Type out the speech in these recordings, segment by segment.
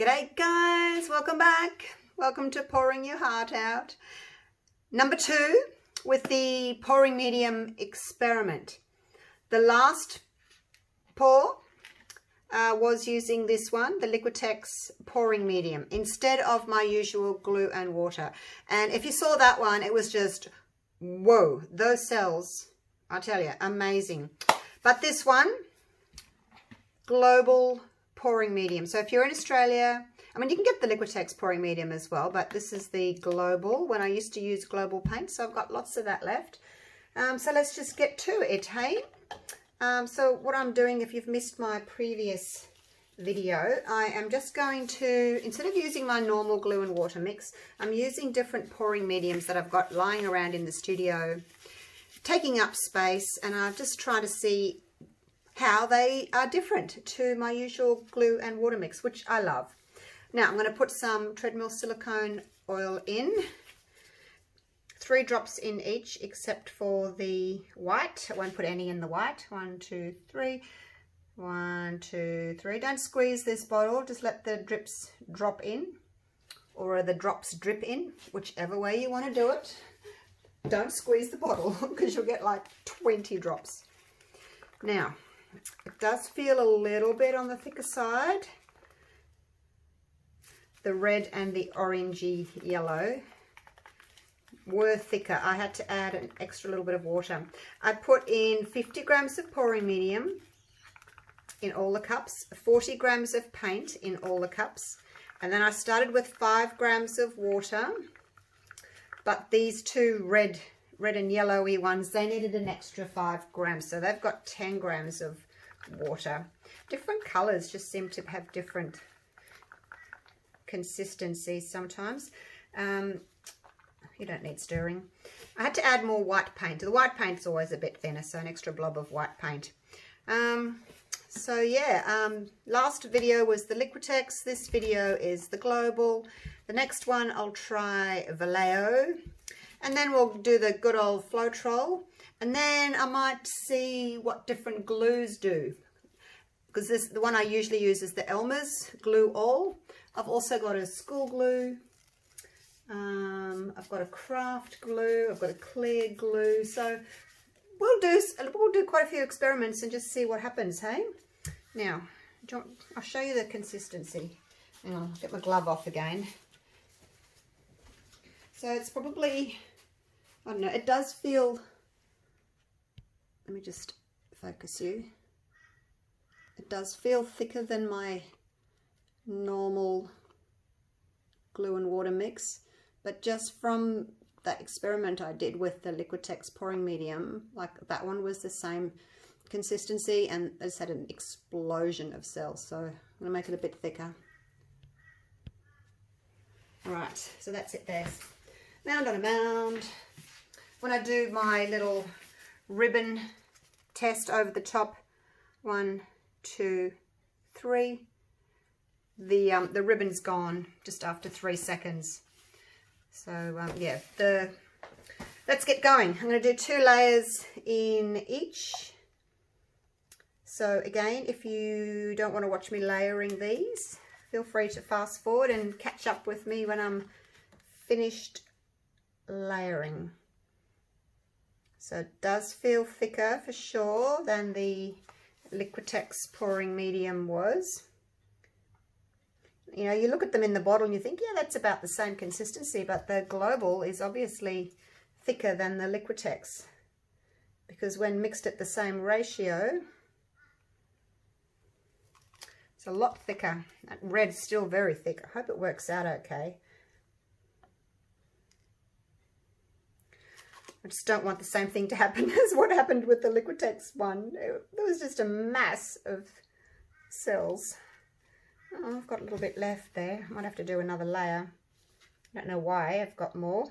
G'day guys, welcome back. Welcome to Pouring Your Heart Out. Number 2 with the pouring medium experiment. The last pour was using this one, the Liquitex pouring medium, instead of my usual glue and water. And if you saw that one, it was just, whoa, those cells, I tell you, amazing. But this one, global pouring medium. So if you're in Australia, I mean, you can get the Liquitex pouring medium as well, but this is the global, when I used to use global paint, so I've got lots of that left. So let's just get to it, hey? So what I'm doing, if you've missed my previous video, I am just going to, instead of using my normal glue and water mix, I'm using different pouring mediums that I've got lying around in the studio, taking up space, and I'm just trying to see how they are different to my usual glue and water mix, which I love. Now I'm going to put some Treadmill Silicone oil in, 3 drops in each except for the white. I won't put any in the white. 1, 2, 3. 1, 2, 3. Don't squeeze this bottle, just let the drips drop in, or the drops drip in, whichever way you want to do it. Don't squeeze the bottle because you'll get like 20 drops. Now, it does feel a little bit on the thicker side. The red and the orangey yellow were thicker. I had to add an extra little bit of water. I put in 50 grams of pouring medium in all the cups, 40 grams of paint in all the cups, and then I started with 5 grams of water. But these two red and yellowy ones, they needed an extra 5 grams, so they've got 10 grams of water. Different colors just seem to have different consistencies sometimes. You don't need stirring. I had to add more white paint. The white paint's always a bit thinner, so an extra blob of white paint. So yeah, last video was the Liquitex. This video is the global. The next one I'll try Vallejo, and then we'll do the good old Floetrol, and then I might see what different glues do, because the one I usually use is the Elmer's Glue All. I've also got a school glue, I've got a craft glue, I've got a clear glue, so we'll do quite a few experiments and just see what happens, hey? Now, I'll show you the consistency. Hang on, I'll get my glove off again. So it's probably, I don't know, it does feel, let me just focus you. It does feel thicker than my normal glue and water mix, but just from that experiment I did with the Liquitex pouring medium, like that one was the same consistency, and it's had an explosion of cells, so I'm going to make it a bit thicker. Alright, so that's it there. Mound on a mound. When I do my little ribbon test over the top, 1, 2, 3, the ribbon's gone just after 3 seconds. So yeah, let's get going. I'm going to do 2 layers in each. So again, if you don't want to watch me layering these, feel free to fast forward and catch up with me when I'm finished layering. So it does feel thicker for sure than the Liquitex pouring medium was. You know, you look at them in the bottle and you think, yeah, that's about the same consistency, but the global is obviously thicker than the Liquitex, because when mixed at the same ratio, it's a lot thicker. That red's still very thick. I hope it works out okay. I just don't want the same thing to happen as what happened with the Liquitex one. There was just a mass of cells. Oh, I've got a little bit left there. I might have to do another layer. I don't know why I've got more.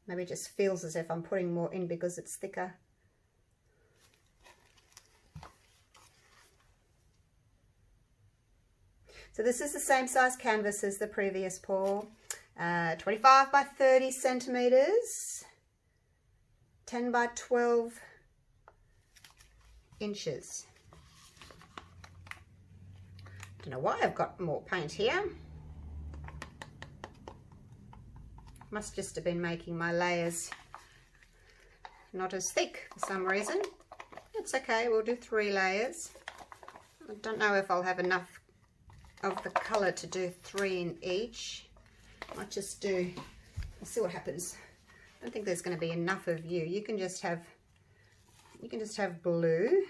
Maybe it just feels as if I'm putting more in because it's thicker. So this is the same size canvas as the previous pour, 25 by 30 centimeters, 10 by 12 inches. Don't know why I've got more paint here. Must just have been making my layers not as thick for some reason. It's okay, we'll do 3 layers. I don't know if I'll have enough of the colour to do 3 in each. Might just do, we'll see what happens. I don't think there's going to be enough of you. You can just have blue.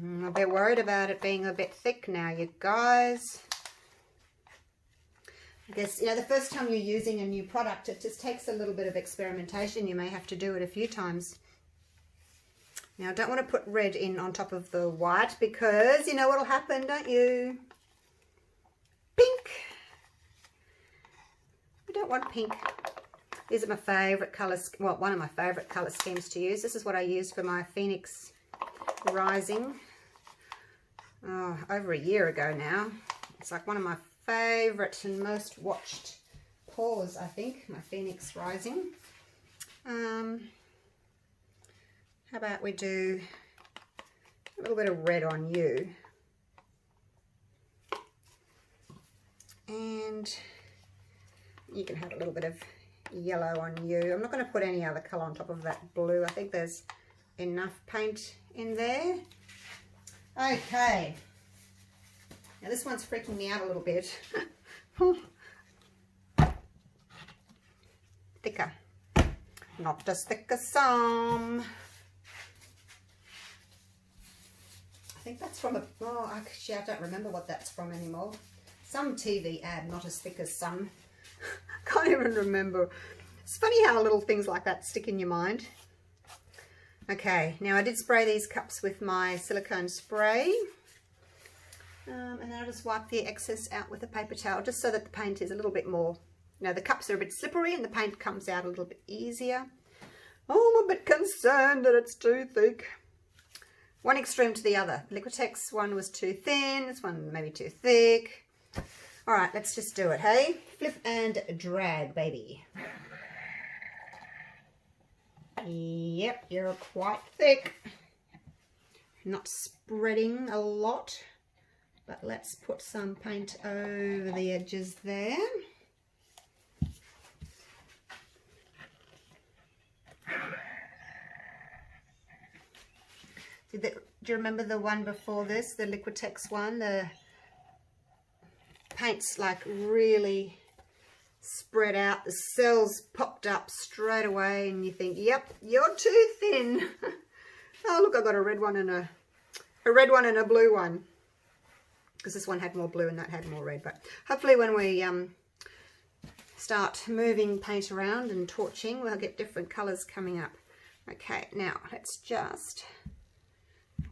I'm a bit worried about it being a bit thick now, you guys. I guess, you know, the first time you're using a new product, it just takes a little bit of experimentation. You may have to do it a few times. Now, I don't want to put red in on top of the white because you know what will happen, don't you? Pink. We don't want pink. These are my favourite colours, well, one of my favourite colour schemes to use. This is what I used for my Phoenix Rising over a year ago now. It's like one of my favourite and most watched pours, I think, my Phoenix Rising. How about we do a little bit of red on you, and you can have a little bit of yellow on you. I'm not going to put any other colour on top of that blue. I think there's enough paint in there. Okay, now this one's freaking me out a little bit. Thicker, not as thick as some. I think that's from a, oh, actually I don't remember what that's from anymore. Some TV ad, not as thick as some. Can't even remember. It's funny how little things like that stick in your mind. Okay, now I did spray these cups with my silicone spray. And then I'll just wipe the excess out with a paper towel, just so that the paint is a little bit more, you know, the cups are a bit slippery and the paint comes out a little bit easier. Oh, I'm a bit concerned that it's too thick. One extreme to the other. Liquitex one was too thin, this one maybe too thick. All right, let's just do it, hey? Flip and drag, baby. Yep, you're quite thick. Not spreading a lot, but let's put some paint over the edges there. Do you remember the one before this, the Liquitex one? The paint's like really spread out, the cells popped up straight away, and you think, yep, you're too thin. Oh, look, I've got a red one and a red one and a blue one, because this one had more blue and that had more red. But hopefully when we start moving paint around and torching, we'll get different colors coming up. Okay, now let's just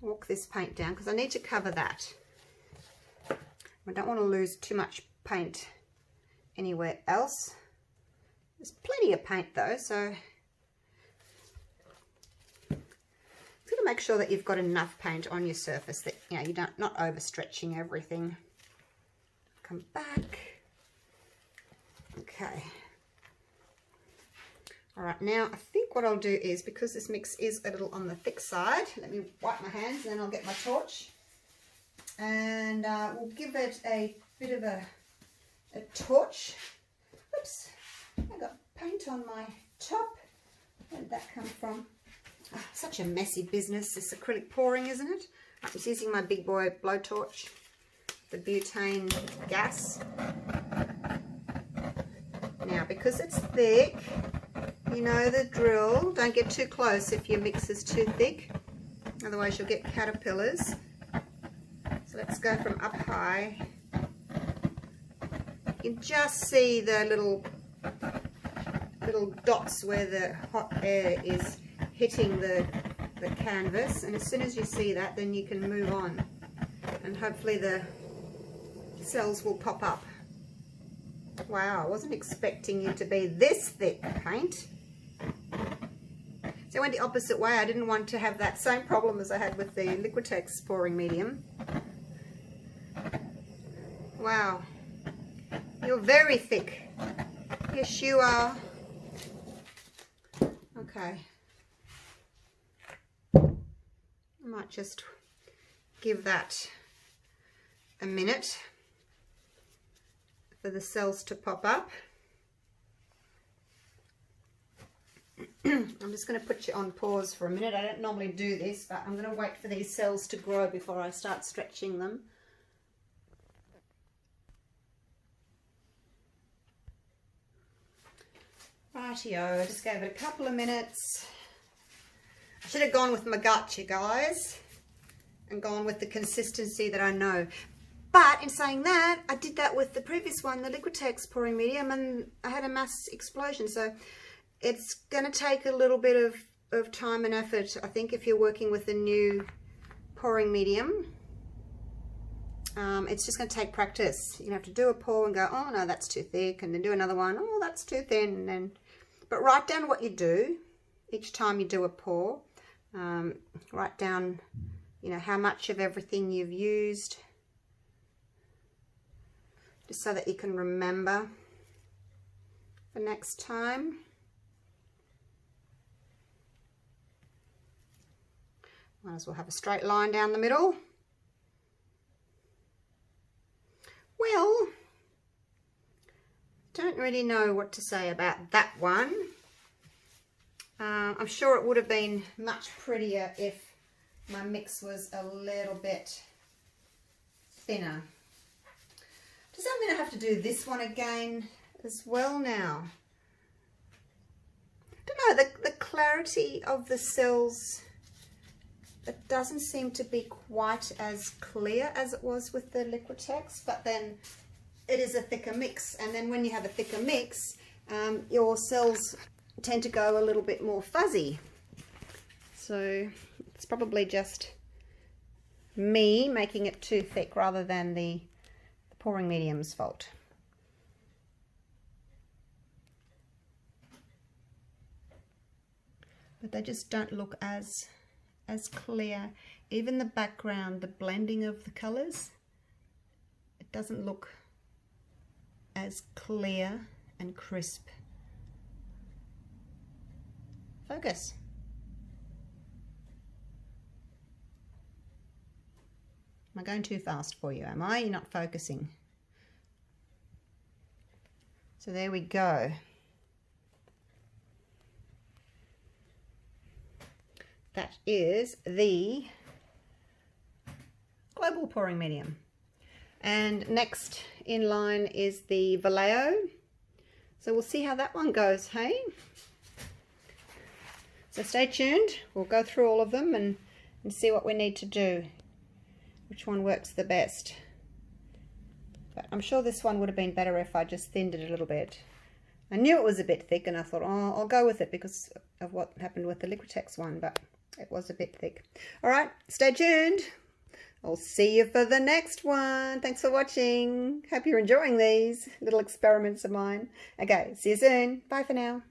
walk this paint down, because I need to cover that. I don't want to lose too much paint anywhere else. There's plenty of paint though, so you've got to make sure that you've got enough paint on your surface that, you know, you're not overstretching everything. Come back. Okay. All right, now I think what I'll do is, because this mix is a little on the thick side, let me wipe my hands and then I'll get my torch, and we'll give it a bit of a torch. Oops, I got paint on my top. Where did that come from? Oh, such a messy business, this acrylic pouring, isn't it? I'm just using my big boy blowtorch, the butane gas. Now, because it's thick, you know the drill. Don't get too close if your mix is too thick, otherwise you'll get caterpillars. So let's go from up high. You can just see the little dots where the hot air is hitting the canvas, and as soon as you see that, then you can move on, and hopefully the cells will pop up. Wow, I wasn't expecting you to be this thick paint. So I went the opposite way. I didn't want to have that same problem as I had with the Liquitex pouring medium. Wow, You're very thick. Yes, you are. Okay. I might just give that a minute for the cells to pop up. I'm just going to put you on pause for a minute. I don't normally do this, but I'm going to wait for these cells to grow before I start stretching them. Rightio, I just gave it a couple of minutes. I should have gone with my gut, you guys, and gone with the consistency that I know. But in saying that, I did that with the previous one, the Liquitex pouring medium, and I had a mass explosion. So it's going to take a little bit of time and effort, I think, if you're working with a new pouring medium. It's just going to take practice. You're going to have to do a pour and go, oh no, that's too thick, and then do another one, oh, that's too thin. And but write down what you do each time you do a pour. Write down, you know, how much of everything you've used, just so that you can remember for next time. Might as well have a straight line down the middle. Well, don't really know what to say about that one. I'm sure it would have been much prettier if my mix was a little bit thinner. Does that mean I have to do this one again as well now? I don't know, the clarity of the cells, it doesn't seem to be quite as clear as it was with the Liquitex, but then it is a thicker mix, and then when you have a thicker mix, your cells tend to go a little bit more fuzzy. So it's probably just me making it too thick rather than the pouring medium's fault. But they just don't look as clear. Even the background, the blending of the colors, it doesn't look as clear and crisp. Focus. Am I going too fast for you? Am I? You're not focusing. So there we go. That is the global pouring medium. And next in line is the Vallejo. So we'll see how that one goes, hey? So stay tuned. We'll go through all of them and see what we need to do. Which one works the best. But I'm sure this one would have been better if I just thinned it a little bit. I knew it was a bit thick and I thought, oh, I'll go with it because of what happened with the Liquitex one, but it was a bit thick. All right, stay tuned. I'll see you for the next one. Thanks for watching. Hope you're enjoying these little experiments of mine. Okay, see you soon. Bye for now.